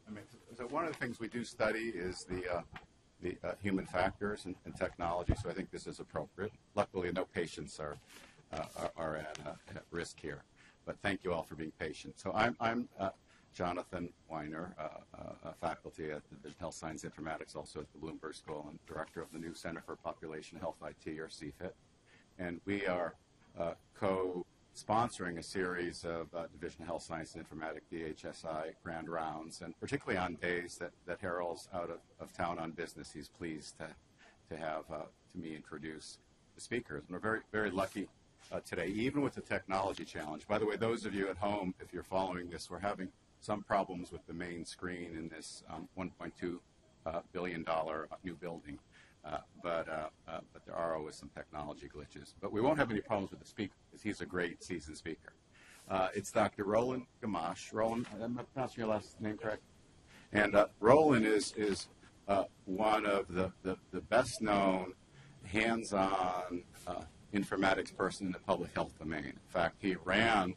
mean, so one of the things we do study is the human factors and technology, so I think this is appropriate. Luckily, no patients are at risk here, but thank you all for being patient. So I'm Jonathan Weiner, a faculty at the Division of Health Science Informatics, also at the Bloomberg School, and director of the new Center for Population Health IT, or CFIT. And we are co-sponsoring a series of Division of Health Science and Informatics, DHSI, grand rounds, and particularly on days that Harold's out of town on business, he's pleased to have to me introduce the speakers. And we're very, very lucky today, even with the technology challenge. By the way, those of you at home, if you're following this, we're having some problems with the main screen in this $1.2 billion new building. But there are always some technology glitches. But we won't have any problems with the speaker, because he's a great seasoned speaker. It's Dr. Roland Gamache. Roland, am I pronouncing your last name correct? And Roland is one of the best known hands-on informatics person in the public health domain. In fact, he ran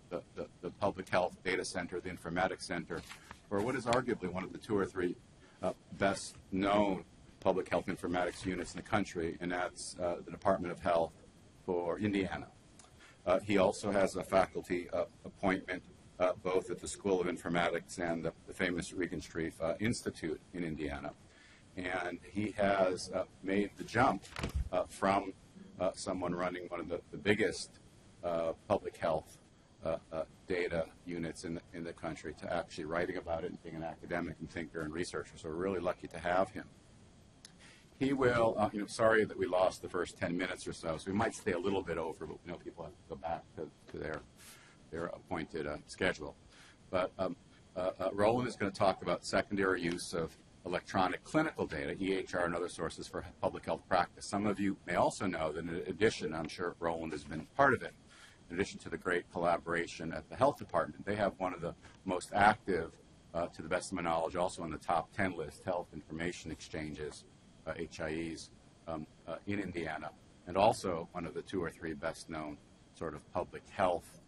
the public health data center, the informatics center, for what is arguably one of the 2 or 3 best known public health informatics units in the country, and that's the Department of Health for Indiana. He also has a faculty appointment both at the School of Informatics and the famous Regenstrief Institute in Indiana. And he has made the jump from someone running one of the biggest public health data units in the country to actually writing about it and being an academic and thinker and researcher. So we're really lucky to have him. He will, sorry that we lost the first 10 minutes or so we might stay a little bit over, but people have to go back to their appointed schedule. But Roland is going to talk about secondary use of electronic clinical data, EHR, and other sources for public health practice. Some of you may also know that in addition, I'm sure Roland has been part of it, in addition to the great collaboration at the health department, they have one of the most active, to the best of my knowledge, also on the top 10 list, health information exchanges, HIEs, in Indiana, and also one of the 2 or 3 best known sort of public health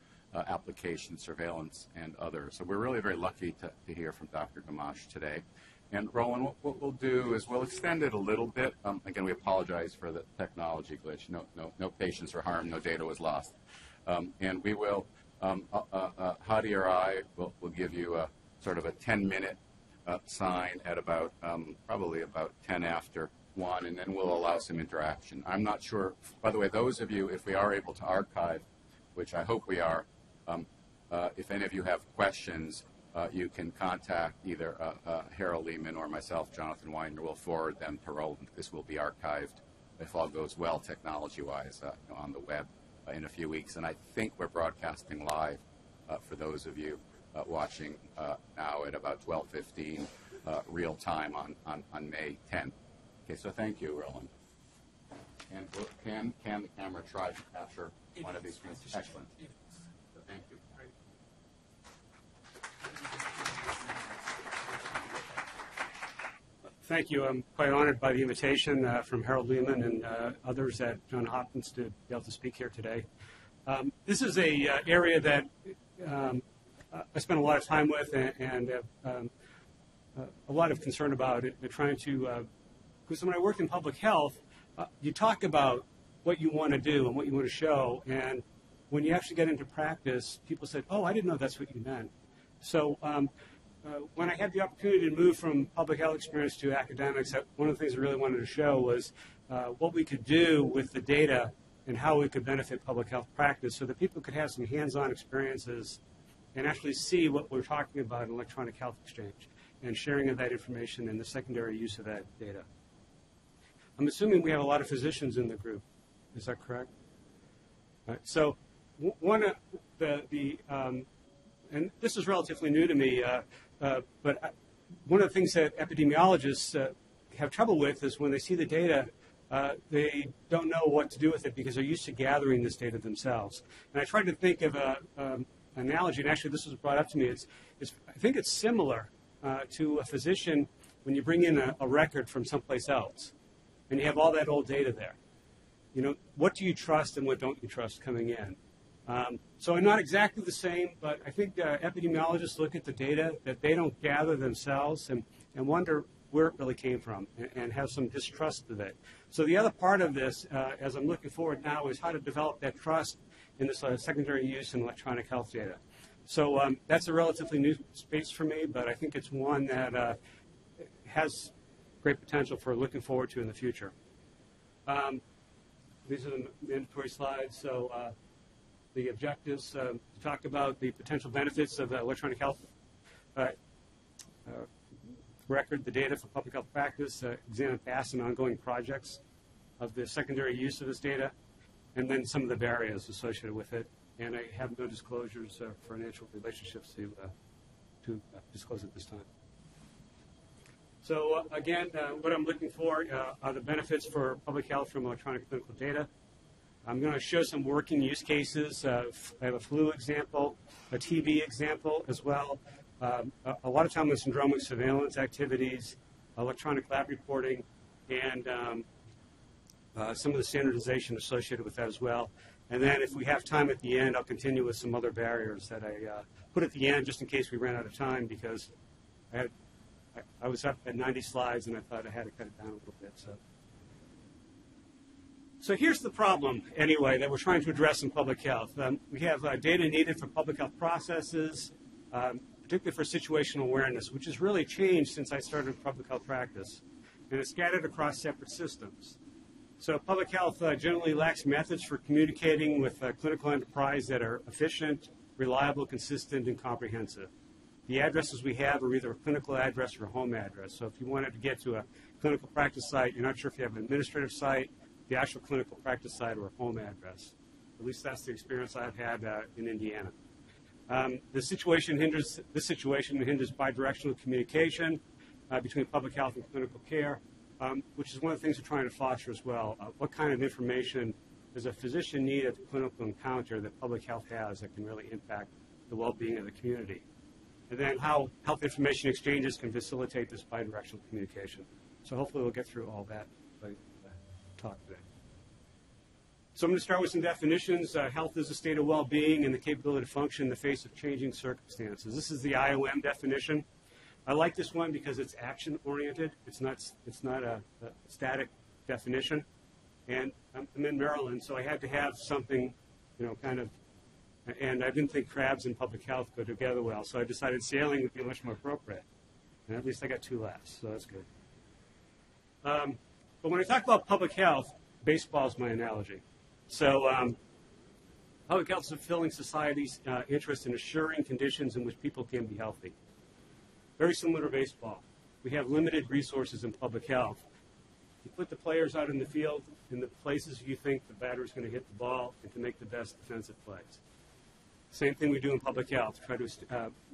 application, surveillance, and others. So we're really very lucky to hear from Dr. Gamache today. And Roland, what we'll do is we'll extend it a little bit. Again, we apologize for the technology glitch. No patients were harmed, no data was lost. And we will, Hadi or I will give you a sort of a 10-minute sign at about, probably about 10 after 1, and then we'll allow some interaction. I'm not sure, by the way, those of you, if we are able to archive, which I hope we are, if any of you have questions, you can contact either Harold Lehman or myself, Jonathan Weiner. We'll forward them to Roland. This will be archived, if all goes well, technology-wise, on the web in a few weeks. And I think we're broadcasting live for those of you watching now at about 12:15 real time on May 10th. Okay, so thank you, Roland. And can the camera try to capture one of these screens? Excellent. So thank you. Thank you. I'm quite honored by the invitation from Harold Lehman and others at Johns Hopkins to be able to speak here today. This is a area that I spent a lot of time with and a lot of concern about it. Trying to, because when I worked in public health, you talk about what you want to do and what you want to show, and when you actually get into practice, people said, "Oh, I didn't know that's what you meant." So when I had the opportunity to move from public health experience to academics, one of the things I really wanted to show was what we could do with the data and how we could benefit public health practice so that people could have some hands-on experiences and actually see what we're talking about in electronic health exchange and sharing of that information and the secondary use of that data. I'm assuming we have a lot of physicians in the group. Is that correct? All right. So one of and this is relatively new to me, but one of the things that epidemiologists have trouble with is when they see the data, they don't know what to do with it because they're used to gathering this data themselves. And I tried to think of an analogy, and actually this was brought up to me. I think it's similar to a physician when you bring in a record from someplace else, and you have all that old data there. You know, what do you trust and what don't you trust coming in? So not exactly the same, but I think epidemiologists look at the data that they don't gather themselves and wonder where it really came from and have some distrust of it. So the other part of this, as I'm looking forward now, is how to develop that trust in this secondary use in electronic health data. So that's a relatively new space for me, but I think it's one that has great potential for looking forward to in the future. These are the mandatory slides. So the objectives talk about the potential benefits of electronic health record, the data for public health practice, examine past and ongoing projects of the secondary use of this data, and then some of the barriers associated with it. And I have no disclosures for financial relationships to disclose at this time. So again, what I'm looking for are the benefits for public health from electronic clinical data. I'm going to show some working use cases. I have a flu example, a TB example as well. A lot of time with syndromic surveillance activities, electronic lab reporting, and some of the standardization associated with that as well. And then if we have time at the end, I'll continue with some other barriers that I put at the end just in case we ran out of time, because I was up at 90 slides and I thought I had to cut it down a little bit. So here's the problem, anyway, that we're trying to address in public health. We have data needed for public health processes, particularly for situational awareness, which has really changed since I started public health practice, and it's scattered across separate systems. So public health generally lacks methods for communicating with clinical enterprise that are efficient, reliable, consistent, and comprehensive. The addresses we have are either a clinical address or a home address. So if you wanted to get to a clinical practice site, you're not sure if you have an administrative site, the actual clinical practice site, or a home address. At least that's the experience I've had in Indiana. This situation hinders bidirectional communication between public health and clinical care, which is one of the things we're trying to foster as well. What kind of information does a physician need at the clinical encounter that public health has that can really impact the well-being of the community? And then how health information exchanges can facilitate this bidirectional communication. So hopefully we'll get through all that by talk today. So I'm going to start with some definitions. Health is a state of well-being and the capability to function in the face of changing circumstances. This is the IOM definition. I like this one because it's action-oriented. It's not a static definition. And I'm in Maryland, so I had to have something, kind of. And I didn't think crabs and public health go together well, so I decided sailing would be much more appropriate. And at least I got 2 laughs, so that's good. But when I talk about public health, baseball is my analogy. So public health is fulfilling society's interest in assuring conditions in which people can be healthy. Very similar to baseball. We have limited resources in public health. You put the players out in the field in the places you think the batter is going to hit the ball and to make the best defensive plays. Same thing we do in public health, try to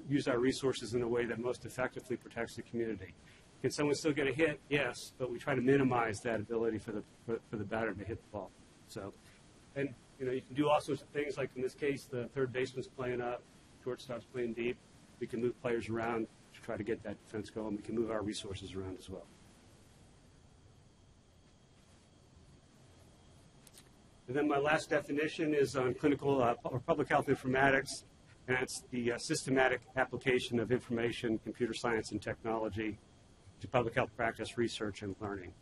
use our resources in a way that most effectively protects the community. Can someone still get a hit? Yes, but we try to minimize that ability for the batter to hit the ball. So, and you can do all sorts of things, like in this case, the third baseman's playing up, shortstop's playing deep. We can move players around to try to get that defense going. We can move our resources around as well. And then my last definition is on clinical or public health informatics, and that's the systematic application of information, computer science, and technology to public health practice, research, and learning.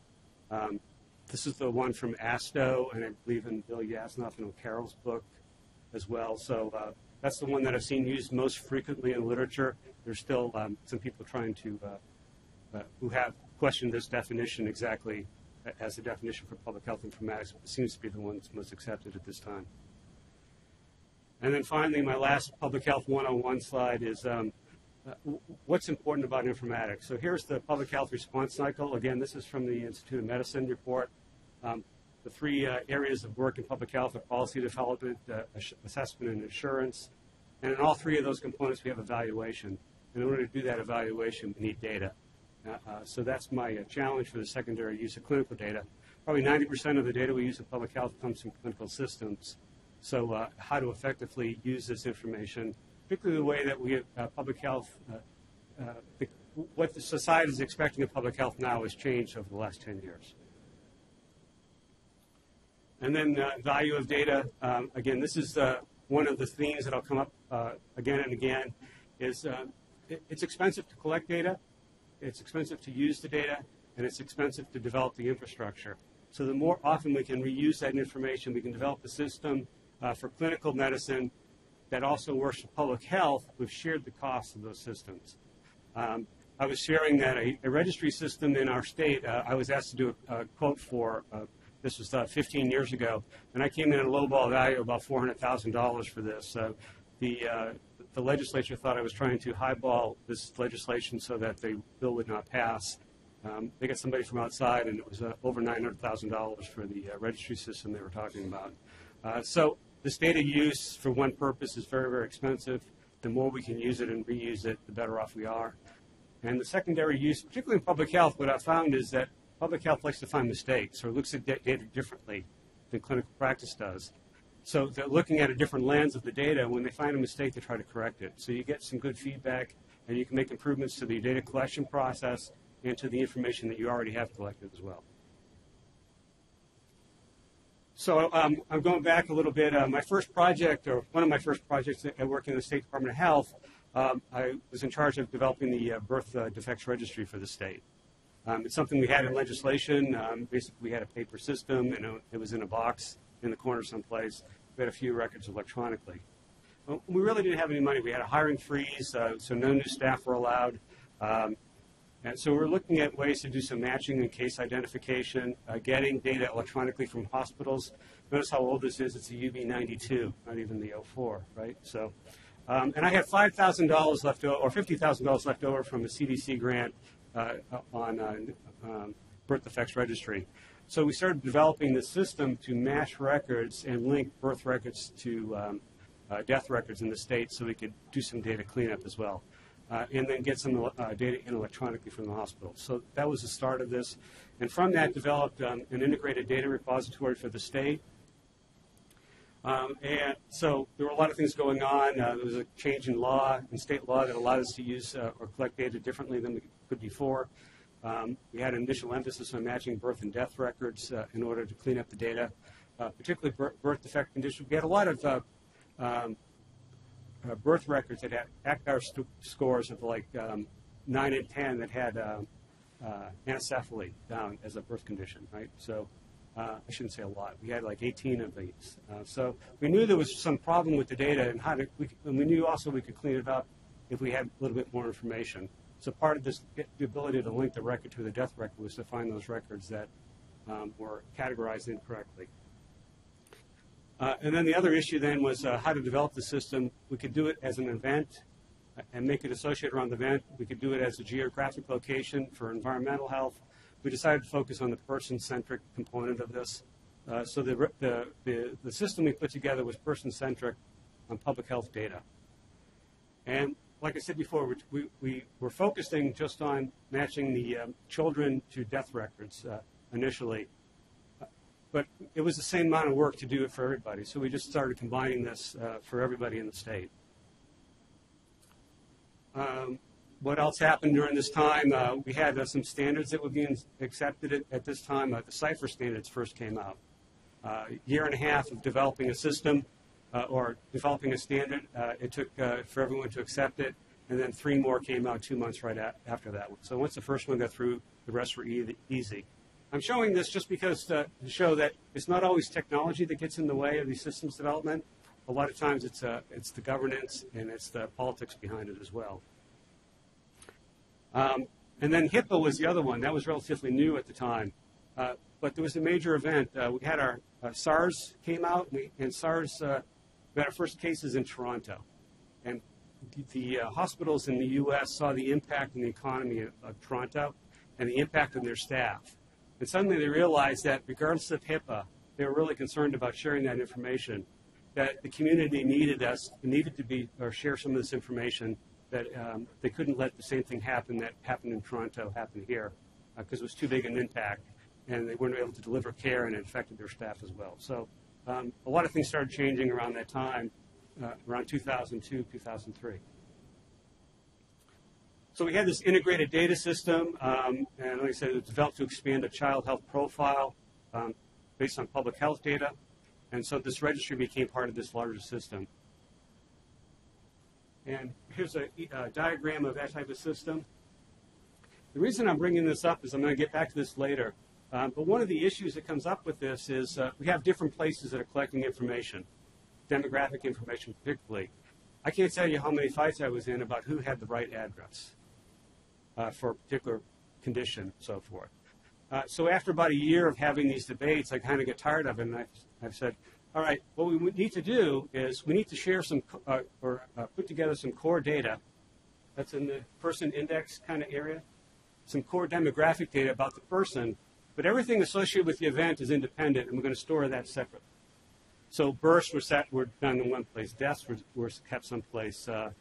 This is the one from ASTO, and I believe in Bill Yasnoff and O'Carroll's book as well. So that's the one that I've seen used most frequently in literature. There's still some people trying to, who have questioned this definition exactly as a definition for public health informatics. It seems to be the one that's most accepted at this time. And then finally, my last Public Health 101 slide is what's important about informatics. So here's the public health response cycle. Again, this is from the Institute of Medicine report. The 3 areas of work in public health are policy development, assessment, and assurance. And in all 3 of those components, we have evaluation. And in order to do that evaluation, we need data. So that's my challenge for the secondary use of clinical data. Probably 90% of the data we use in public health comes from clinical systems. So how to effectively use this information, particularly the way that we public health, what the society is expecting of public health now has changed over the last 10 years. And then value of data. Again, this is one of the themes that will come up again and again is it's expensive to collect data, it's expensive to use the data, and it's expensive to develop the infrastructure. So the more often we can reuse that information, we can develop a system for clinical medicine that also works for public health. We've shared the costs of those systems. I was sharing that a registry system in our state, I was asked to do a quote for, this was 15 years ago, and I came in at a lowball value of about $400,000 for this. The legislature thought I was trying to highball this legislation so that the bill would not pass. They got somebody from outside, and it was over $900,000 for the registry system they were talking about. So this data use for one purpose is very, very expensive. The more we can use it and reuse it, the better off we are. And the secondary use, particularly in public health, what I found is that public health likes to find mistakes or looks at data differently than clinical practice does. So they're looking at a different lens of the data. When they find a mistake, they try to correct it. So you get some good feedback, and you can make improvements to the data collection process and to the information that you already have collected as well. So I'm going back a little bit. My first project, or one of my first projects at work in the State Department of Health, I was in charge of developing the birth defects registry for the state. It's something we had in legislation. Basically, we had a paper system, and it was in a box in the corner someplace. We had a few records electronically. Well, we really didn't have any money. We had a hiring freeze, so no new staff were allowed. And so we're looking at ways to do some matching and case identification, getting data electronically from hospitals. Notice how old this is. It's a UB92, not even the 04, right? So, and I had $5,000 left over, or $50,000 left over from a CDC grant on birth defects registry. So we started developing the system to match records and link birth records to death records in the state so we could do some data cleanup as well. And then get some data in electronically from the hospital. So that was the start of this. And from that developed an integrated data repository for the state. And so there were a lot of things going on. There was a change in law, in state law, that allowed us to use or collect data differently than we could before. We had an initial emphasis on matching birth and death records in order to clean up the data, particularly birth defect conditions. We had a lot of birth records that had ACR scores of like 9 and 10 that had anencephaly down as a birth condition, right? So I shouldn't say a lot. We had like 18 of these. So we knew there was some problem with the data, and we knew also we could clean it up if we had a little bit more information. So part of this, the ability to link the record to the death record, was to find those records that were categorized incorrectly. And then the other issue then was how to develop the system. We could do it as an event and make it associated around the event. We could do it as a geographic location for environmental health. We decided to focus on the person-centric component of this. So the system we put together was person-centric on public health data. And like I said before, we were focusing just on matching the children to death records initially. But it was the same amount of work to do it for everybody. So we just started combining this for everybody in the state. What else happened during this time? We had some standards that were being accepted at this time. The CIPHER standards first came out. A year and a half of developing a system or developing a standard. It took for everyone to accept it. And then 3 more came out 2 months right after that one. So once the first one got through, the rest were easy. I'm showing this just because to show that it's not always technology that gets in the way of these systems development. A lot of times it's the governance and it's the politics behind it as well. And then HIPAA was the other one. That was relatively new at the time. But there was a major event. We had our SARS came out, and SARS, we had our first cases in Toronto. And the hospitals in the U.S. saw the impact on the economy of Toronto and the impact on their staff. And suddenly they realized that regardless of HIPAA, they were really concerned about sharing that information, that the community needed to be, or share some of this information, that they couldn't let the same thing happen that happened in Toronto happen here, because it was too big an impact, and they weren't able to deliver care, and it affected their staff as well. So a lot of things started changing around that time, around 2002, 2003. So we had this integrated data system, and like I said, it was developed to expand a child health profile based on public health data. And so this registry became part of this larger system. And here's a diagram of that type of system. The reason I'm bringing this up is I'm going to get back to this later. But one of the issues that comes up with this is we have different places that are collecting information, demographic information particularly. I can't tell you how many fights I was in about who had the right address for a particular condition and so forth. So after about a year of having these debates, I kind of get tired of it, and I've said, all right, what we need to do is we need to share some put together some core data that's in the person index kind of area, some core demographic data about the person, but everything associated with the event is independent, and we're going to store that separately. So births were done in one place, deaths were kept someplace. The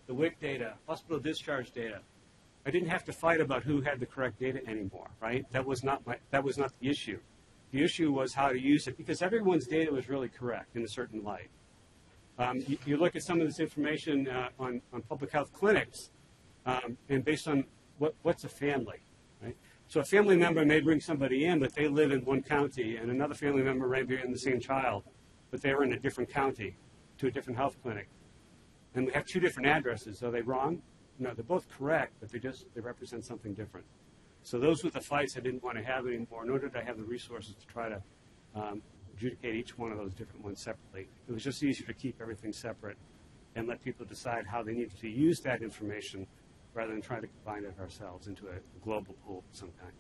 WIC data, hospital discharge data. I didn't have to fight about who had the correct data anymore, right? That was not the issue. The issue was how to use it, because everyone's data was really correct in a certain light. You look at some of this information on public health clinics, and based on what's a family, right? So a family member may bring somebody in, but they live in one county, and another family member may be in the same child, but they're in a different county to a different health clinic. And we have two different addresses. Are they wrong? No, they're both correct, but they represent something different. So those were the fights I didn't want to have anymore, nor did I have the resources to try to adjudicate each one of those different ones separately. It was just easier to keep everything separate and let people decide how they needed to use that information rather than try to combine it ourselves into a global pool of some kind.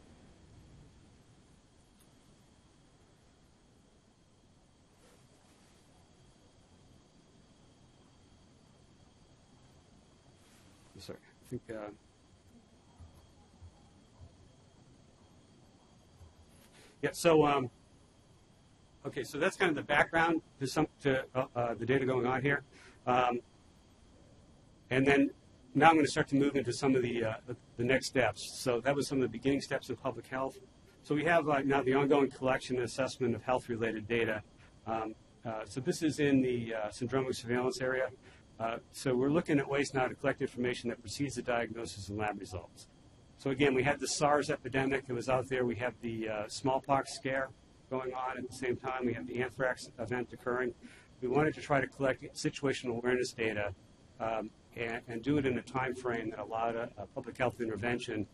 Sorry, I think. Yeah. So, okay. So that's kind of the background to the data going on here, and then now I'm going to start to move into some of the next steps. So that was some of the beginning steps of public health. So we have now the ongoing collection and assessment of health-related data. So this is in the syndromic surveillance area. So we're looking at ways now to collect information that precedes the diagnosis and lab results. So again, we had the SARS epidemic that was out there. We have the smallpox scare going on at the same time. We have the anthrax event occurring. We wanted to try to collect situational awareness data and do it in a time frame that allowed a public health intervention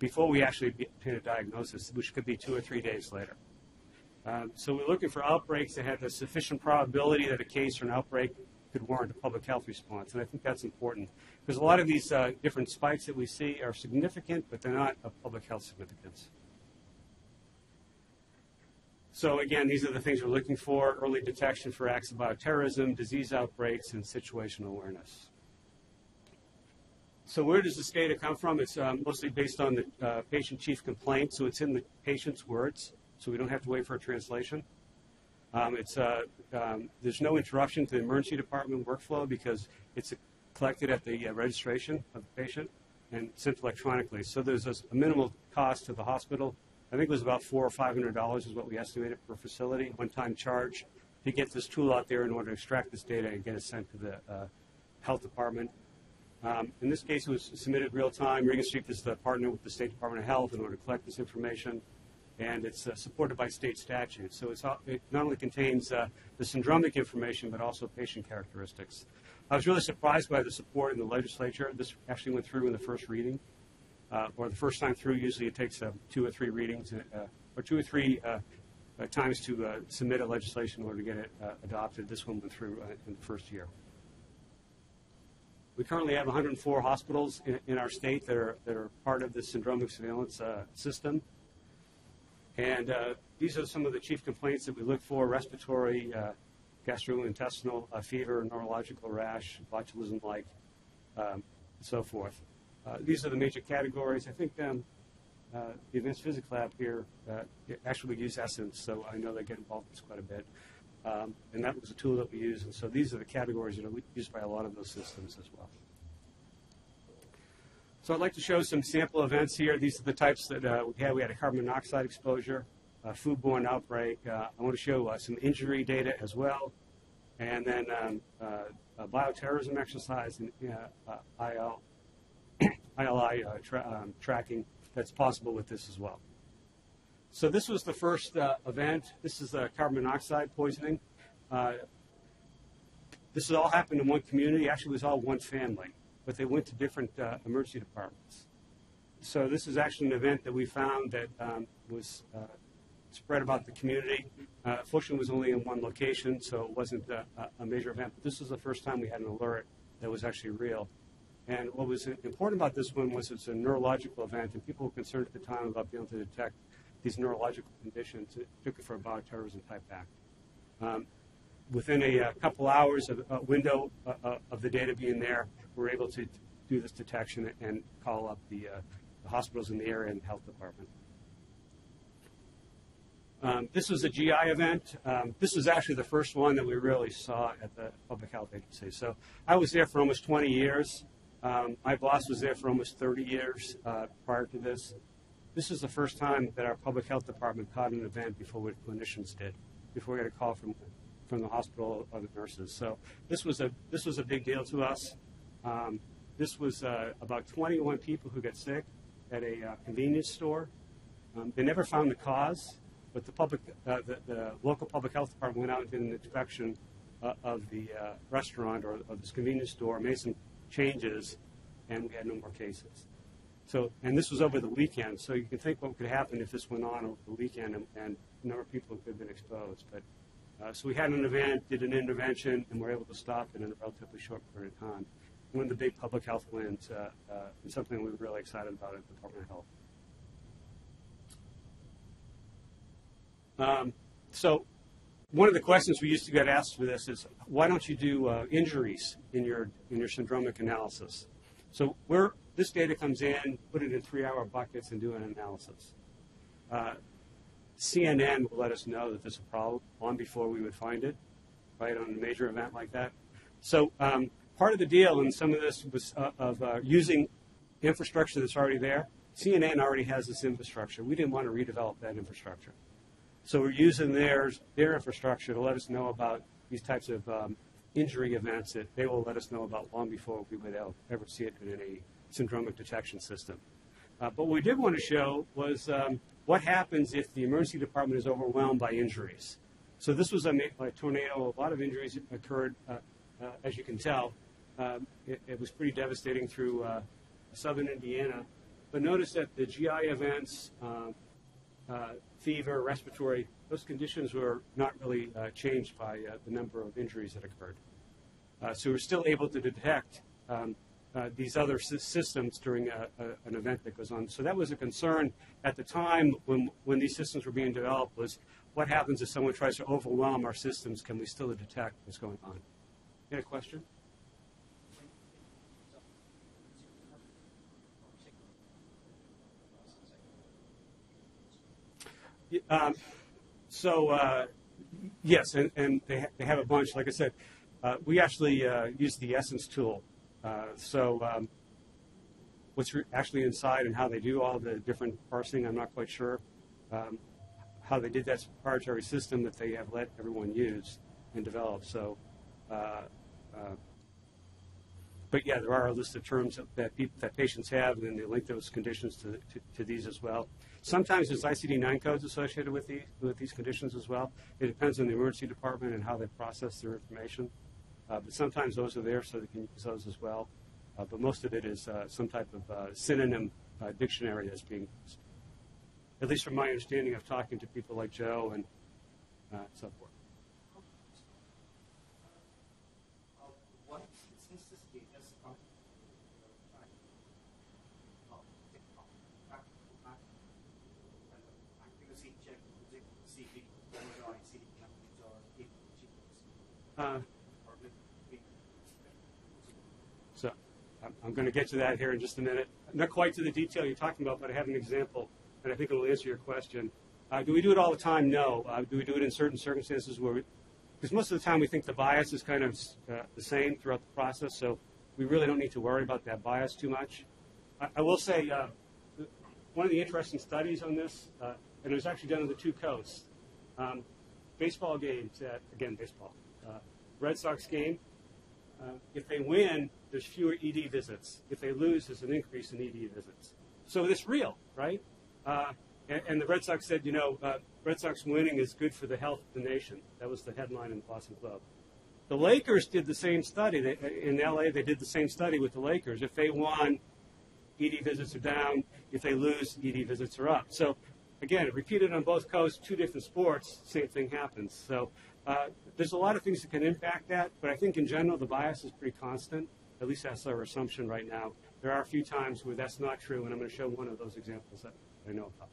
before we actually obtain a diagnosis, which could be 2 or 3 days later. So we're looking for outbreaks that have a sufficient probability that a case or an outbreak could warrant a public health response, and I think that's important because a lot of these different spikes that we see are significant, but they're not of public health significance. So again, these are the things we're looking for: early detection for acts of bioterrorism, disease outbreaks, and situational awareness. So where does this data come from? It's mostly based on the patient chief complaint, so it's in the patient's words, so we don't have to wait for a translation. There's no interruption to the emergency department workflow because it's collected at the registration of the patient and sent electronically. So there's a minimal cost to the hospital. I think it was about $400 or $500 is what we estimated per facility, one-time charge to get this tool out there in order to extract this data and get it sent to the health department. In this case, it was submitted real-time. Regan Street is the partner with the State Department of Health in order to collect this information. And it's supported by state statute. So it not only contains the syndromic information, but also patient characteristics. I was really surprised by the support in the legislature. This actually went through in the first reading, or the first time through. Usually it takes 2 or 3 readings, or 2 or 3 times to submit a legislation in order to get it adopted. This one went through in the first year. We currently have 104 hospitals in our state that are part of the syndromic surveillance system. And these are some of the chief complaints that we look for: respiratory, gastrointestinal, fever, neurological rash, botulism-like, and so forth. These are the major categories. I think the Advanced Physics Lab here actually use Essence, so I know they get involved in this quite a bit. And that was a tool that we use. And so these are the categories that are used by a lot of those systems as well. So I'd like to show some sample events here. These are the types that we had. We had a carbon monoxide exposure, a foodborne outbreak. I want to show some injury data as well, and then a bioterrorism exercise and ILI tracking that's possible with this as well. So this was the first event. This is carbon monoxide poisoning. This all happened in one community. Actually, it was all one family, but they went to different emergency departments. So this is actually an event that we found that was spread about the community. Fortunately, it was only in one location, so it wasn't a major event. But this was the first time we had an alert that was actually real. And what was important about this one was it's a neurological event, and people were concerned at the time about being able to detect these neurological conditions. It took it for a bioterrorism type act. Within a couple hours of a window of the data being there, we were able to do this detection and call up the hospitals in the area and the health department. This was a GI event. This was actually the first one that we really saw at the Public Health Agency. So I was there for almost 20 years. My boss was there for almost 30 years prior to this. This is the first time that our Public Health Department caught an event before what clinicians did, before we got a call from the hospital or the nurses. So this was a big deal to us. This was about 21 people who got sick at a convenience store. They never found the cause, but the local public health department went out and did an inspection of the restaurant or of this convenience store, made some changes, and we had no more cases. So, and this was over the weekend, so you can think what could happen if this went on over the weekend, and a number of people could have been exposed. But so we had an event, did an intervention, and were able to stop it in a relatively short period of time. One of the big public health wins, and something we were really excited about at the Department of Health. So one of the questions we used to get asked for this is, why don't you do injuries in your syndromic analysis? So this data comes in, put it in 3-hour buckets, and do an analysis. CNN will let us know that there's a problem long before we would find it, right, on a major event like that. So part of the deal, and some of this was of using infrastructure that's already there. CNN already has this infrastructure. We didn't want to redevelop that infrastructure. So we're using their infrastructure to let us know about these types of injury events that they will let us know about long before we would ever see it in a syndromic detection system. But what we did want to show was what happens if the emergency department is overwhelmed by injuries. So this was a tornado. A lot of injuries occurred, as you can tell. It was pretty devastating through southern Indiana. But notice that the GI events, fever, respiratory, those conditions were not really changed by the number of injuries that occurred. So we're still able to detect these other systems during an event that goes on. So that was a concern at the time when these systems were being developed, was what happens if someone tries to overwhelm our systems? Can we still detect what's going on? You had a question? Yes, and they have a bunch. Like I said, we actually use the Essence tool. What's actually inside and how they do all the different parsing, I'm not quite sure. How they did that proprietary system that they have let everyone use and develop. So, but yeah, there are a list of terms that patients have, and then they link those conditions to these as well. Sometimes there's ICD-9 codes associated with these conditions as well. It depends on the emergency department and how they process their information. But sometimes those are there, so they can use those as well. But most of it is some type of synonym dictionary that's being used, at least from my understanding of talking to people like Joe and so forth. So I'm going to get to that here in just a minute. Not quite to the detail you're talking about, but I have an example, and I think it will answer your question. Do we do it all the time? No. Do we do it in certain circumstances because most of the time we think the bias is kind of the same throughout the process, so we really don't need to worry about that bias too much. I will say one of the interesting studies on this, and it was actually done on the two coasts, baseball games, baseball. Red Sox game, if they win, there's fewer ED visits. If they lose, there's an increase in ED visits. So it's real, right? And the Red Sox said, Red Sox winning is good for the health of the nation. That was the headline in the Boston Globe. The Lakers did the same study. In LA, they did the same study with the Lakers. If they won, ED visits are down. If they lose, ED visits are up. So, again, repeated on both coasts, two different sports, same thing happens. So there's a lot of things that can impact that, but I think in general the bias is pretty constant. At least that's our assumption right now. There are a few times where that's not true, and I'm going to show one of those examples that I know about.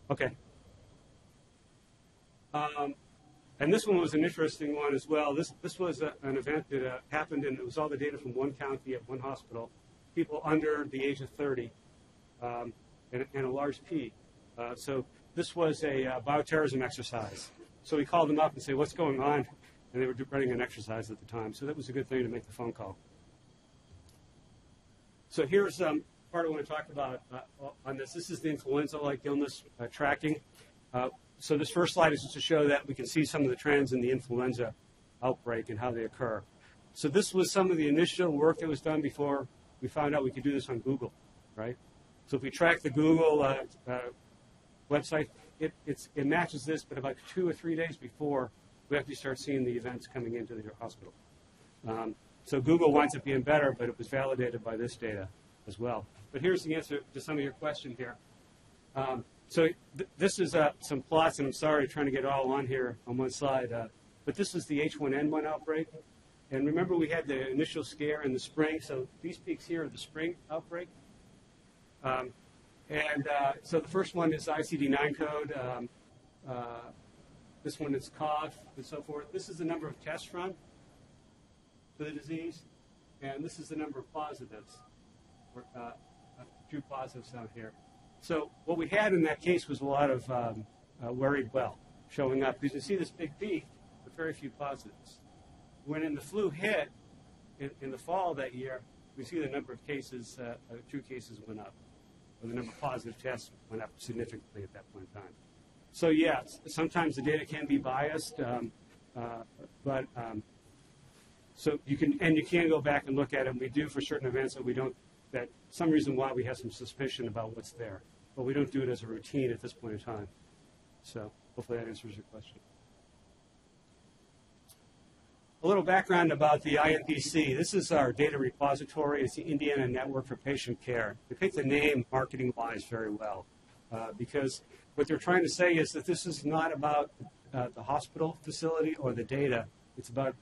Okay. And this one was an interesting one as well. This was an event that happened, and it was all the data from one county at one hospital, people under the age of 30, and a large P. So this was a bioterrorism exercise. So we called them up and said, what's going on? And they were running an exercise at the time. So that was a good thing to make the phone call. So here's part I want to talk about on this. This is the influenza-like illness tracking. So this first slide is just to show that we can see some of the trends in the influenza outbreak and how they occur. So this was some of the initial work that was done before we found out we could do this on Google, right? So if we track the Google website, it matches this, but about 2 or 3 days before, we actually start seeing the events coming into the hospital. So Google winds up being better, but it was validated by this data as well. But here's the answer to some of your question here. So this is some plots, and I'm sorry trying to get it all on here on one slide, but this is the H1n1 outbreak. And remember, we had the initial scare in the spring, so these peaks here are the spring outbreak. So the first one is ICD-9 code. This one is cough and so forth. This is the number of tests run for the disease, and this is the number of positives, true positives down here. So what we had in that case was a lot of worried well showing up. Because you see this big peak, but very few positives. When the flu hit in the fall that year, we see the number of cases, true cases went up. Or the number of positive tests went up significantly at that point in time. So yeah, sometimes the data can be biased, so you can go back and look at it. And we do for certain events that some reason why we have some suspicion about what's there, but we don't do it as a routine at this point in time. So hopefully that answers your question. A little background about the Impc. This is our data repository. It's the Indiana Network for Patient Care. They picked the name marketing-wise very well because what they're trying to say is that this is not about the hospital facility or the data. It's about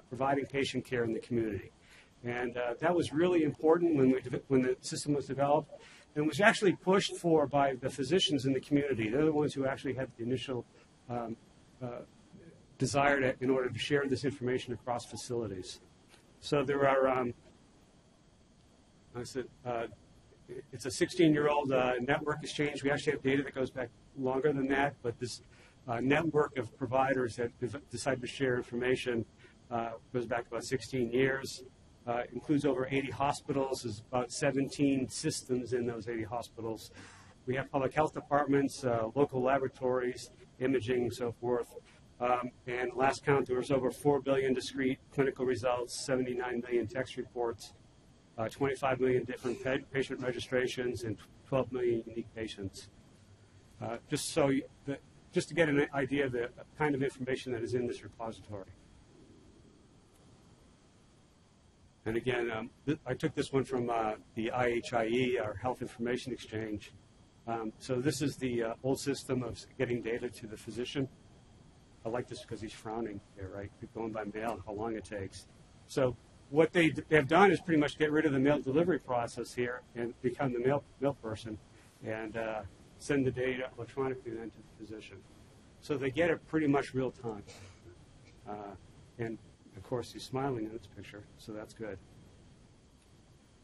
providing patient care in the community. And that was really important when the system was developed, and was actually pushed for by the physicians in the community. They're the ones who actually had the initial desire in order to share this information across facilities. So there are, it's a 16-year-old network exchange. We actually have data that goes back longer than that, but this network of providers that decided to share information goes back about 16 years. Includes over 80 hospitals. There's about 17 systems in those 80 hospitals. We have public health departments, local laboratories, imaging, and so forth. And last count, there was over 4 billion discrete clinical results, 79 million text reports, 25 million different patient registrations, and 12 million unique patients. Just to get an idea of the kind of information that is in this repository. And again, I took this one from the IHIE, our Health Information Exchange. So this is the old system of getting data to the physician. I like this because he's frowning here, right? Going by mail, how long it takes. So what they have done is pretty much get rid of the mail delivery process here and become the mail person and send the data electronically then to the physician. So they get it pretty much real time. And of course, he's smiling in this picture, so that's good.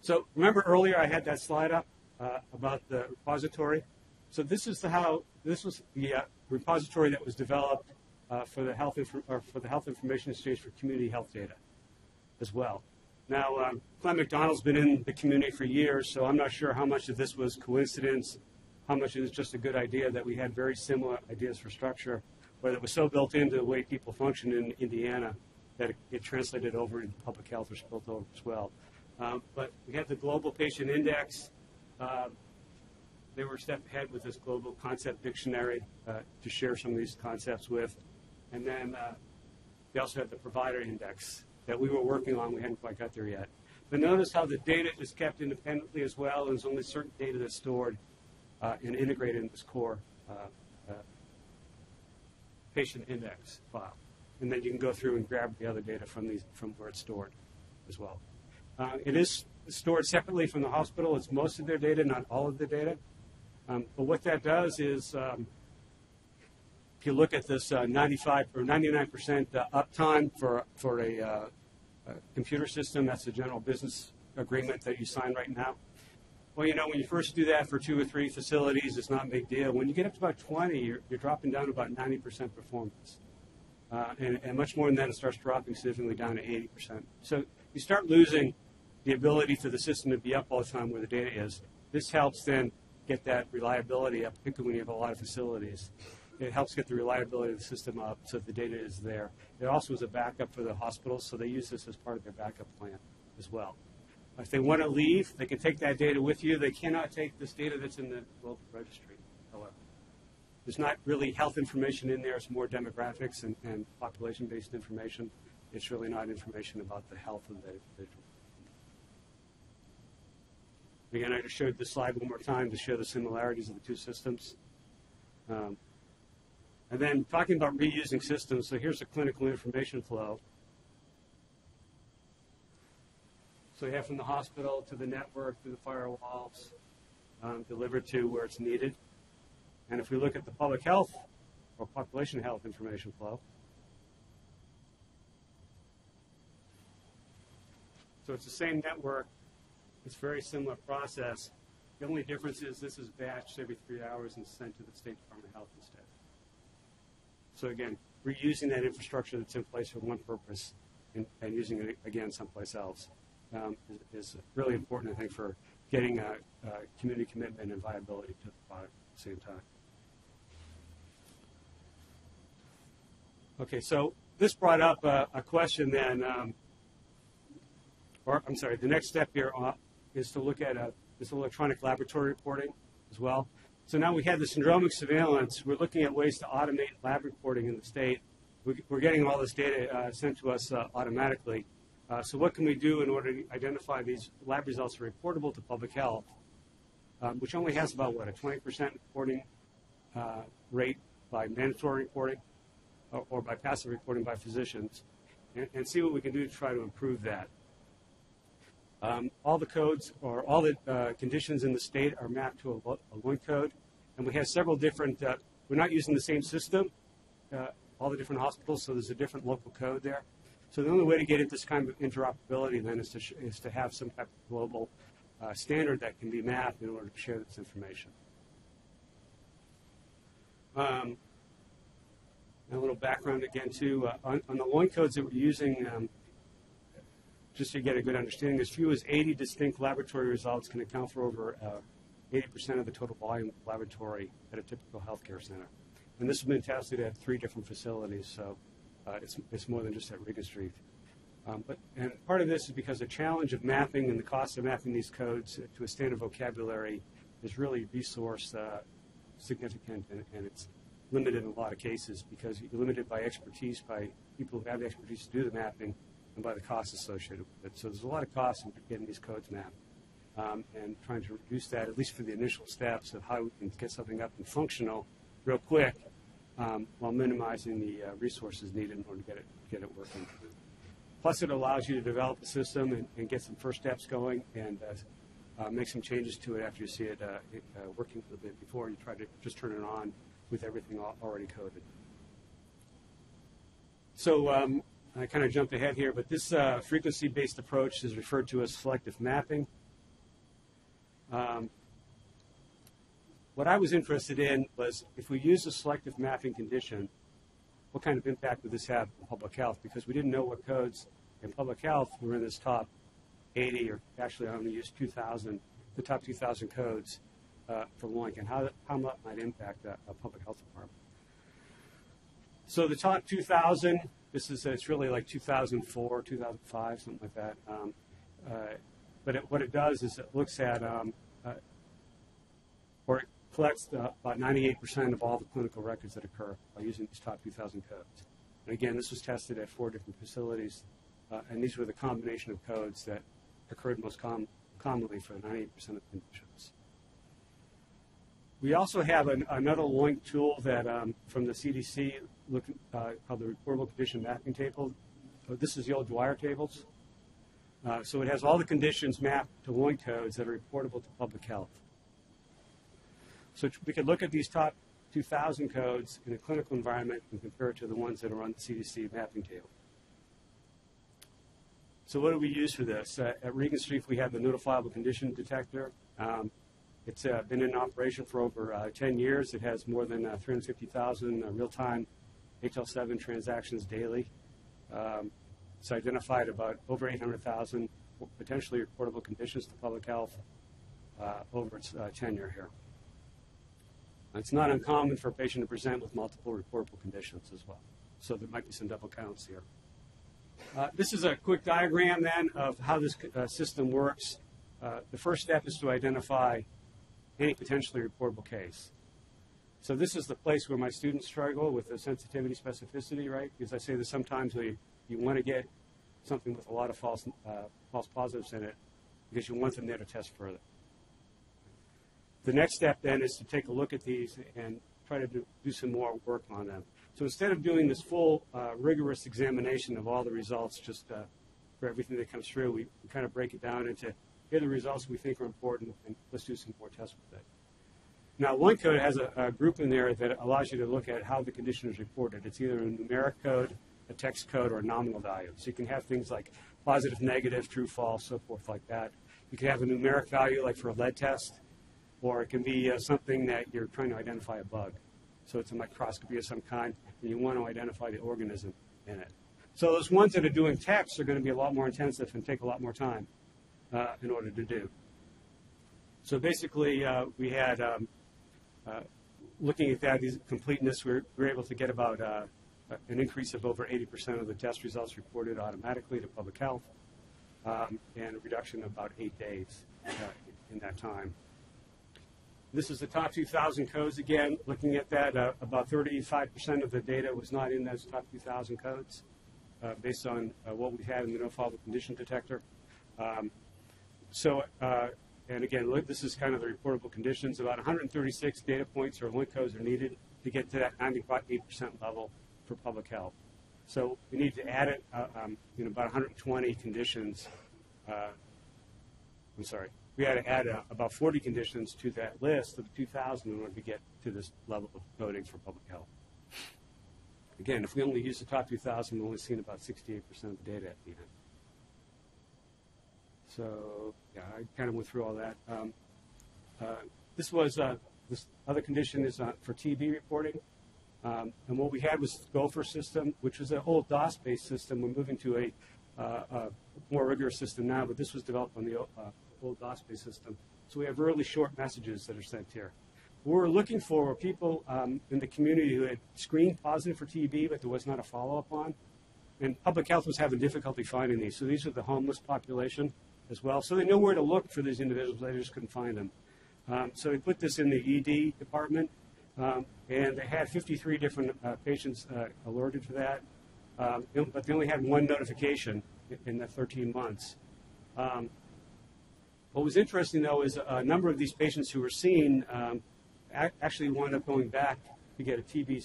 So remember earlier I had that slide up about the repository. So this was the repository that was developed for the Health Information Exchange for community health data as well. Now, Clem McDonald's been in the community for years, so I'm not sure how much of this was coincidence, how much it was just a good idea that we had very similar ideas for structure, but it was so built into the way people function in Indiana that it translated over into public health or spilled over as well. But we had the Global Patient Index. They were a step ahead with this global concept dictionary to share some of these concepts with. And then They also have the provider index that we were working on. We hadn't quite got there yet. But notice how the data is kept independently as well, and there's only certain data that's stored and integrated in this core patient index file. And then you can go through and grab the other data from where it's stored as well. It is stored separately from the hospital. It's most of their data, not all of the data. But what that does is, if you look at this 95 or 99% uptime for a computer system, that's a general business agreement that you sign right now. Well, you know, when you first do that for 2 or 3 facilities, it's not a big deal. When you get up to about 20, you're dropping down to about 90% performance. And much more than that, it starts dropping significantly down to 80%. So you start losing the ability for the system to be up all the time where the data is. This helps then get that reliability up, particularly when you have a lot of facilities. It helps get the reliability of the system up so that the data is there. It also is a backup for the hospitals, so they use this as part of their backup plan as well. If they want to leave, they can take that data with you. They cannot take this data that's in the global registry, however. There's not really health information in there. It's more demographics and population-based information. It's really not information about the health of the individual. Again, I just showed this slide one more time to show the similarities of the two systems. And then talking about reusing systems, so here's the clinical information flow. So you have from the hospital to the network, through the firewalls, delivered to where it's needed. And if we look at the public health or population health information flow, so it's the same network. It's a very similar process. The only difference is this is batched every 3 hours and sent to the State Department of Health instead. So again, reusing that infrastructure that's in place for one purpose and using it again someplace else is really important, I think, for getting community commitment and viability to the product at the same time. Okay, so this brought up a question then, the next step here is to look at this electronic laboratory reporting as well. So now we have the syndromic surveillance. We're looking at ways to automate lab reporting in the state. We're getting all this data sent to us automatically. So what can we do in order to identify these lab results that are reportable to public health, which only has about, what, a 20% reporting rate by mandatory reporting or by passive reporting by physicians, and see what we can do to try to improve that. All the codes or all the conditions in the state are mapped to a one code, and we have several different, we're not using the same system, all the different hospitals, so there's a different local code there. So the only way to get at this kind of interoperability then is to have some type of global standard that can be mapped in order to share this information. A little background again too, on the loin codes that we're using, just to get a good understanding, as few as 80 distinct laboratory results can account for over 80% of the total volume of laboratory at a typical healthcare center. And this has been tested at 3 different facilities, so it's more than just at Regan Street. And part of this is because the challenge of mapping and the cost of mapping these codes to a standard vocabulary is really resource significant, and it's limited in a lot of cases because you're limited by expertise, by people who have the expertise to do the mapping, and by the costs associated with it. So there's a lot of costs in getting these codes mapped and trying to reduce that, at least for the initial steps of how we can get something up and functional real quick while minimizing the resources needed in order to get it working. Plus, it allows you to develop the system and get some first steps going and make some changes to it after you see it working a little bit before you try to just turn it on with everything already coded. So I kind of jumped ahead here, but this frequency-based approach is referred to as selective mapping. What I was interested in was if we use a selective mapping condition, what kind of impact would this have on public health? Because we didn't know what codes in public health were in this top 80, or actually I only used 2,000, the top 2,000 codes for loin, and how that might impact a public health department. So the top 2,000, it's really like 2004, 2005, something like that. But what it does is it looks at, or it collects about 98% of all the clinical records that occur by using these top 2,000 codes. And again, this was tested at 4 different facilities, and these were the combination of codes that occurred most commonly for 98% of conditions. We also have another link tool that from the CDC called the Reportable Condition Mapping Table. This is the old Dwyer tables. So it has all the conditions mapped to LOINC codes that are reportable to public health. So we could look at these top 2,000 codes in a clinical environment and compare it to the ones that are on the CDC mapping table. So what do we use for this? At Regan Street, we have the Notifiable Condition Detector. It's been in operation for over 10 years. It has more than 350,000 real-time HL7 transactions daily. It's identified about over 800,000 potentially reportable conditions to public health over its tenure here. It's not uncommon for a patient to present with multiple reportable conditions as well. So there might be some double counts here. This is a quick diagram then of how this system works. The first step is to identify any potentially reportable case. So this is the place where my students struggle with the sensitivity specificity, right? Because I say that sometimes you want to get something with a lot of false positives in it because you want them there to test further. The next step then is to take a look at these and try to do some more work on them. So instead of doing this full rigorous examination of all the results just for everything that comes through, we kind of break it down into here are the results we think are important, and let's do some more tests with it. Now, LOINC code has a group in there that allows you to look at how the condition is reported. It's either a numeric code, a text code, or a nominal value. So you can have things like positive, negative, true, false, so forth like that. You can have a numeric value like for a lead test, or it can be something that you're trying to identify a bug. So it's a microscopy of some kind, and you want to identify the organism in it. So those ones that are doing text are going to be a lot more intensive and take a lot more time in order to do. So basically, we had, looking at that completeness, we were able to get about an increase of over 80% of the test results reported automatically to public health, and a reduction of about 8 days in that time. This is the top 2,000 codes again. Looking at that, about 35% of the data was not in those top 2,000 codes based on what we had in the Notifiable Condition Detector. And again, this is kind of the reportable conditions. About 136 data points or LOINC codes are needed to get to that 98% level for public health. So we need to add it, about 120 conditions. We had to add about 40 conditions to that list of the 2,000 in order to get to this level of coding for public health. Again, if we only use the top 2,000, we've only seen about 68% of the data at the end. So, yeah, I kind of went through all that. This other condition is for TB reporting. And what we had was the Gopher system, which was an old DOS-based system. We're moving to a more rigorous system now, but this was developed on the old DOS-based system. So we have really short messages that are sent here. What we're looking for were people in the community who had screened positive for TB, but there was not a follow-up on. And public health was having difficulty finding these. So these are the homeless population as well. So they know where to look for these individuals. They just couldn't find them. So we put this in the ED department, and they had 53 different patients alerted to that. But they only had one notification in the 13 months. What was interesting, though, is a number of these patients who were seen actually wound up going back to get a TB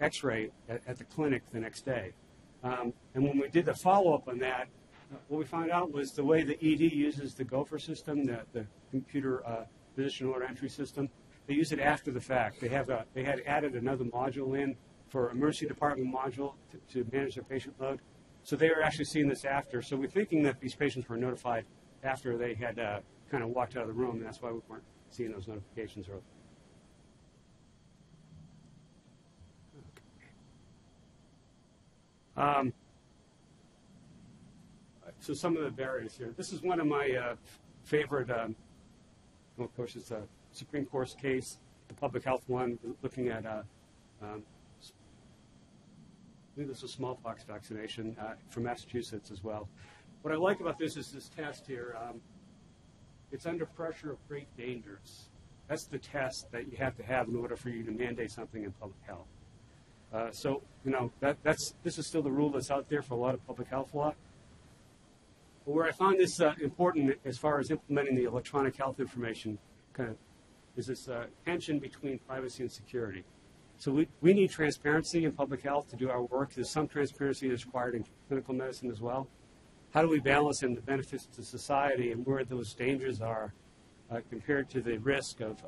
X-ray at the clinic the next day. And when we did the follow-up on that, what we found out was the way the ED uses the Gopher system, the computer physician order entry system, they use it after the fact. They had added another module in for emergency department module to manage their patient load. So they were actually seeing this after. So we're thinking that these patients were notified after they had kind of walked out of the room, and that's why we weren't seeing those notifications early. So some of the barriers here. This is one of my favorite, well, of course, it's a Supreme Court case, the public health one, looking at, I think this was smallpox vaccination from Massachusetts as well. What I like about this is this test here. It's under pressure of great dangers. That's the test that you have to have in order for you to mandate something in public health. So, this is still the rule that's out there for a lot of public health law. But where I found this important as far as implementing the electronic health information is this tension between privacy and security. So we need transparency in public health to do our work. There's some transparency that's required in clinical medicine as well. How do we balance in the benefits to society and where those dangers are compared to the risk of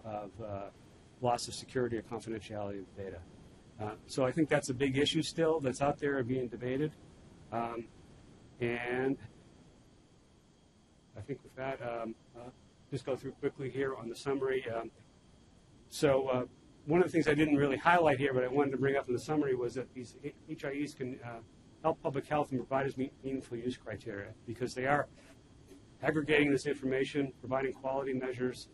loss of security or confidentiality of data? So I think that's a big issue still that's out there and being debated. And I think with that, just go through quickly here on the summary. So one of the things I didn't really highlight here, but I wanted to bring up in the summary, was that these HIEs can help public health and providers meet meaningful use criteria, because they are aggregating this information, providing quality measures,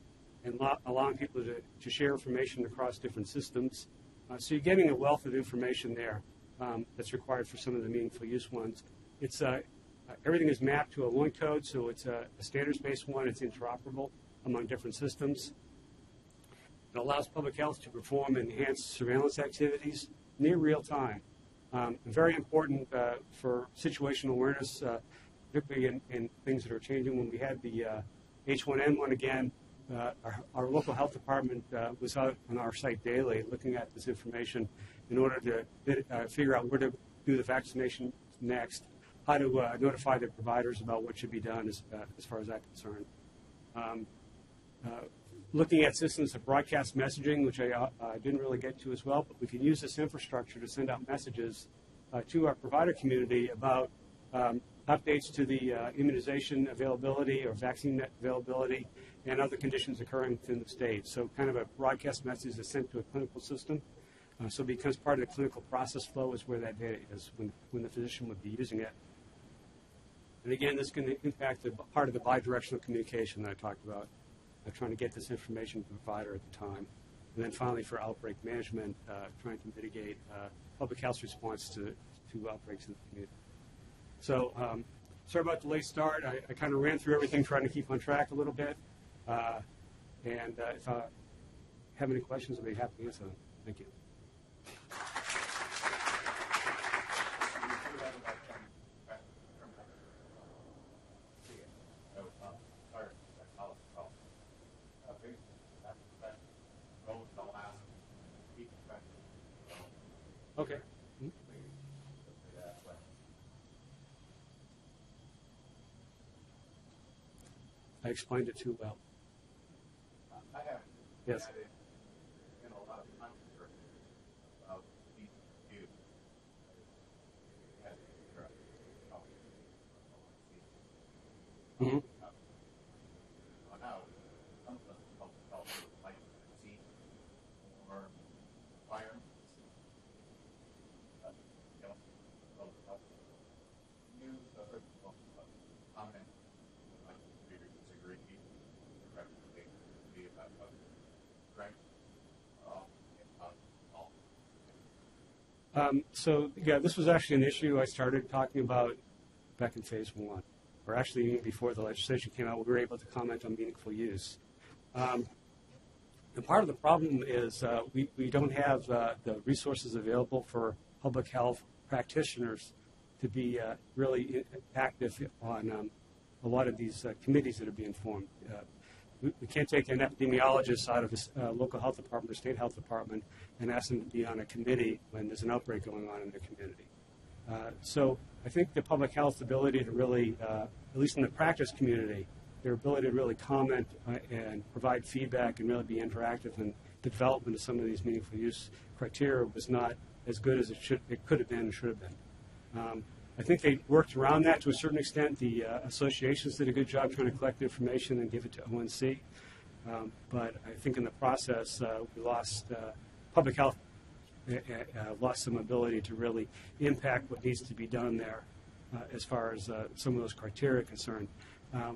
and allowing people to share information across different systems. So you're getting a wealth of information there that's required for some of the meaningful use ones. It's everything is mapped to a one code, so it's a standards-based one. It's interoperable among different systems. It allows public health to perform enhanced surveillance activities near real time. Very important for situational awareness, particularly in things that are changing. When we had the H1n1 again, our local health department was out on our site daily looking at this information in order to figure out where to do the vaccination next, how to notify their providers about what should be done as far as that's concerned. Looking at systems of broadcast messaging, which I didn't really get to as well, but we can use this infrastructure to send out messages to our provider community about updates to the immunization availability or vaccine availability and other conditions occurring within the state. So kind of a broadcast message is sent to a clinical system. So it becomes part of the clinical process flow is where that data is when the physician would be using it. And again, this can impact part of the bidirectional communication that I talked about, trying to get this information to the provider at the time. And then finally, for outbreak management, trying to mitigate public health response to outbreaks in the community. So sorry about the late start. I kind of ran through everything, trying to keep on track a little bit. And if I have any questions, I'll be happy to answer them. Thank you. Okay. I explained it too well. I have. Yes. In a lot of controversy about Impc. Mm-hmm. Now, some of us help like see or fire. You comment disagree correctly about right? So, yeah, this was actually an issue I started talking about back in phase 1, or actually even before the legislation came out. We were able to comment on meaningful use. And part of the problem is we don't have the resources available for public health practitioners to be really active on a lot of these committees that are being formed. We can't take an epidemiologist out of a local health department or state health department and ask them to be on a committee when there's an outbreak going on in their community. So I think the public health ability to really, at least in the practice community, their ability to really comment and provide feedback and really be interactive in the development of some of these meaningful use criteria was not as good as it could have been and should have been. I think they worked around that to a certain extent. The associations did a good job trying to collect information and give it to ONC. But I think in the process, we lost public health, lost some ability to really impact what needs to be done there as far as some of those criteria are concerned.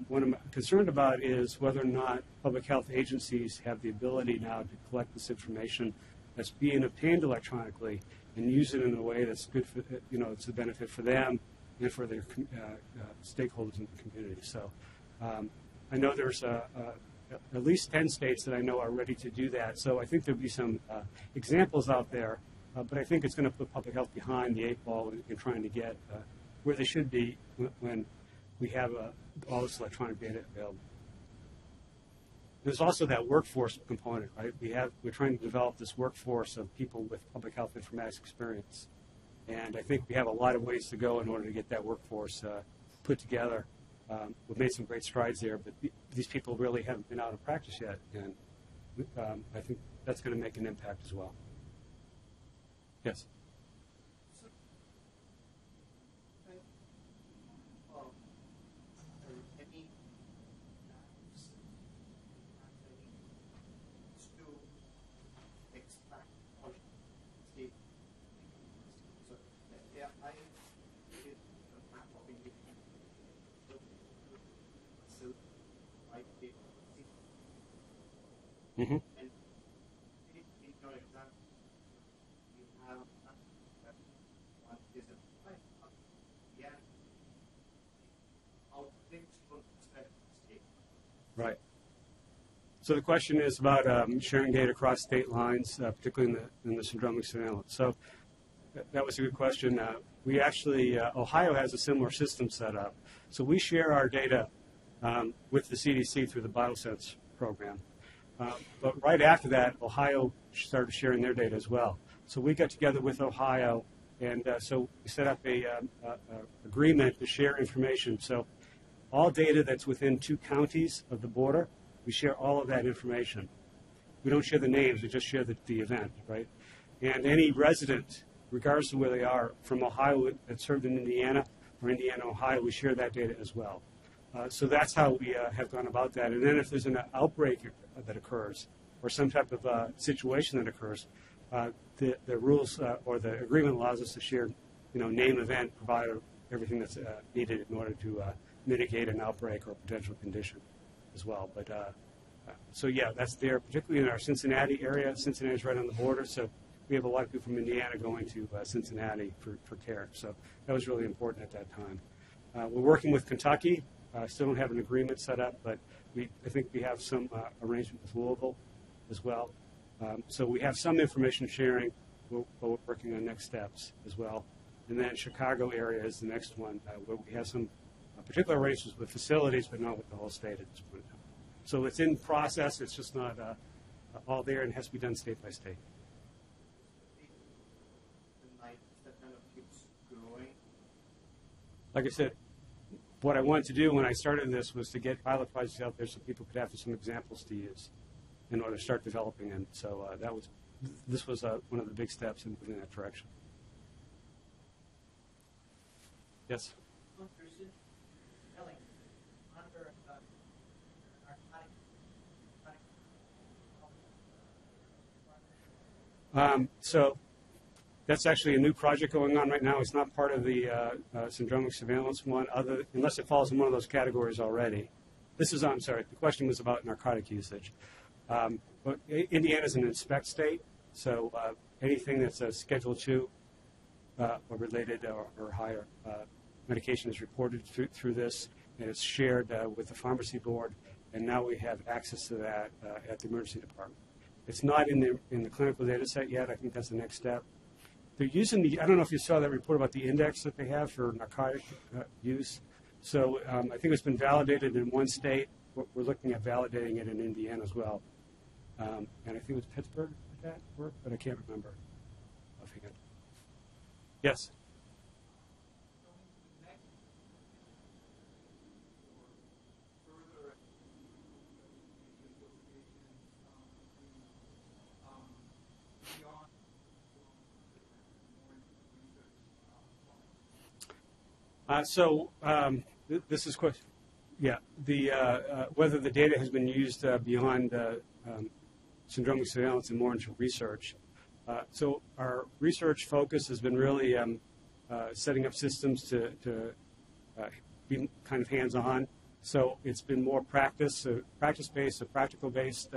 What I'm concerned about is whether or not public health agencies have the ability now to collect this information that's being obtained electronically and use it in a way that's good for, it's a benefit for them and for their stakeholders in the community. So I know there's at least 10 states that I know are ready to do that. So I think there'll be some examples out there but I think it's going to put public health behind the 8 ball in trying to get where they should be when we have all this electronic data available. There's also that workforce component, right? We're trying to develop this workforce of people with public health informatics experience. And I think we have a lot of ways to go in order to get that workforce put together. We've made some great strides there, but these people really haven't been out of practice yet. And I think that's going to make an impact as well. Yes? Mm-hmm. And in your example, you have one is a yeah, how things will affect the state. Right. So the question is about sharing data across state lines, particularly in the syndromic surveillance. So that was a good question. We actually, Ohio has a similar system set up. So we share our data with the CDC through the BioSense program. But right after that, Ohio started sharing their data as well. So we got together with Ohio, and so we set up a agreement to share information. So all data that's within 2 counties of the border, we share all of that information. We don't share the names, we just share the event, right? And any resident, regardless of where they are, from Ohio that served in Indiana or Indiana, Ohio, we share that data as well. So that's how we have gone about that. And then if there's an outbreak that occurs or some type of situation that occurs, the rules or the agreement allows us to share, name, event, provider, everything that's needed in order to mitigate an outbreak or potential condition as well. But so yeah, that's there, particularly in our Cincinnati area. Cincinnati's right on the border, so we have a lot of people from Indiana going to Cincinnati for care. So that was really important at that time. We're working with Kentucky. Still don't have an agreement set up, but I think we have some arrangement with Louisville as well. So we have some information sharing, but we're working on next steps as well. And then Chicago area is the next one, where we have some particular arrangements with facilities, but not with the whole state at this point in time. So it's in process. It's just not all there, and it has to be done state by state. That kind of keeps growing. Like I said, what I wanted to do when I started this was to get pilot projects out there so people could have some examples to use in order to start developing them. So this was one of the big steps in moving that direction. Yes? So that's actually a new project going on right now. It's not part of the syndromic surveillance one, unless it falls in one of those categories already. I'm sorry, the question was about narcotic usage. But Indiana's an inspect state, so anything that's a Schedule II or related or higher medication is reported through this, and it's shared with the pharmacy board, and now we have access to that at the emergency department. It's not in the clinical data set yet. I think that's the next step. They're using I don't know if you saw that report about the index that they have for narcotic use. So I think it's been validated in one state. We're looking at validating it in Indiana as well. And I think it was Pittsburgh at that work, but I can't remember offhand. Yes? This is question. Yeah, whether the data has been used beyond syndromic surveillance and more into research. So our research focus has been really setting up systems to be kind of hands-on. So it's been more practice-based, practical-based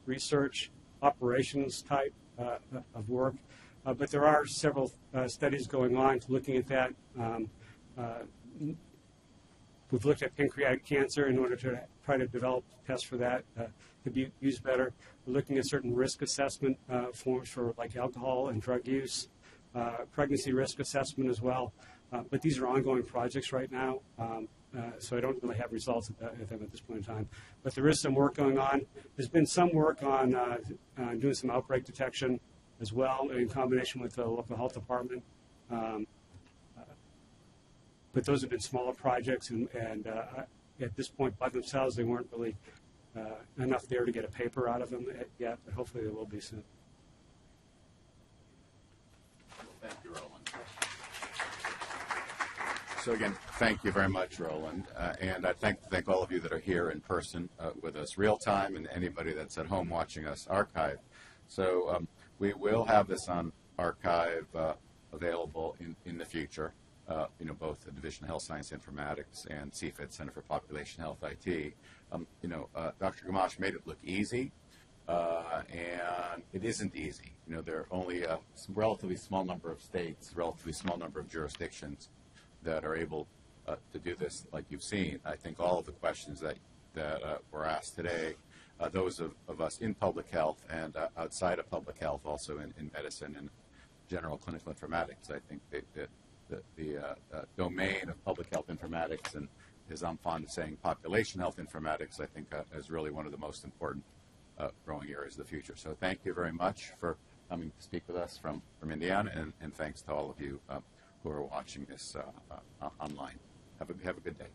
research, operations type of work. But there are several studies going on looking at that. We've looked at pancreatic cancer in order to try to develop tests for that to be used better. We're looking at certain risk assessment forms for like alcohol and drug use, pregnancy risk assessment as well. But these are ongoing projects right now, so I don't really have results at them at this point in time. But there is some work going on. There's been some work on doing some outbreak detection as well in combination with the local health department. But those have been smaller projects, and at this point by themselves, they weren't really enough there to get a paper out of them yet, but hopefully there will be soon. Thank you, Roland. So again, thank you very much, Roland. And I'd like to thank all of you that are here in person with us real time, and anybody that's at home watching us archive. So we will have this on archive available in the future. Both the Division of Health Science Informatics and CFIT, Center for Population Health IT. Dr. Gamache made it look easy, and it isn't easy. There are only a relatively small number of states, relatively small number of jurisdictions that are able to do this like you've seen. I think all of the questions that were asked today, those of us in public health and outside of public health, also in medicine and general clinical informatics, I think that the domain of public health informatics, and as I'm fond of saying, population health informatics, I think is really one of the most important growing areas of the future. So thank you very much for coming to speak with us from Indiana, and thanks to all of you who are watching this online. Have a good day.